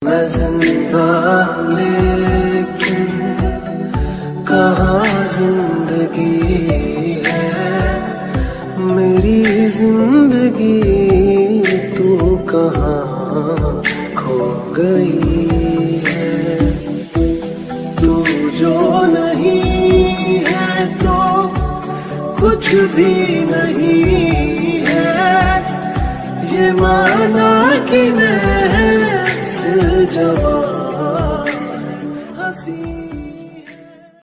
मैं जिंदा लेकिन कहाँ जिंदगी है, मेरी जिंदगी तू कहाँ खो गई है। तू जो नहीं है तो कुछ भी नहीं है, ये माना कि मैं जवान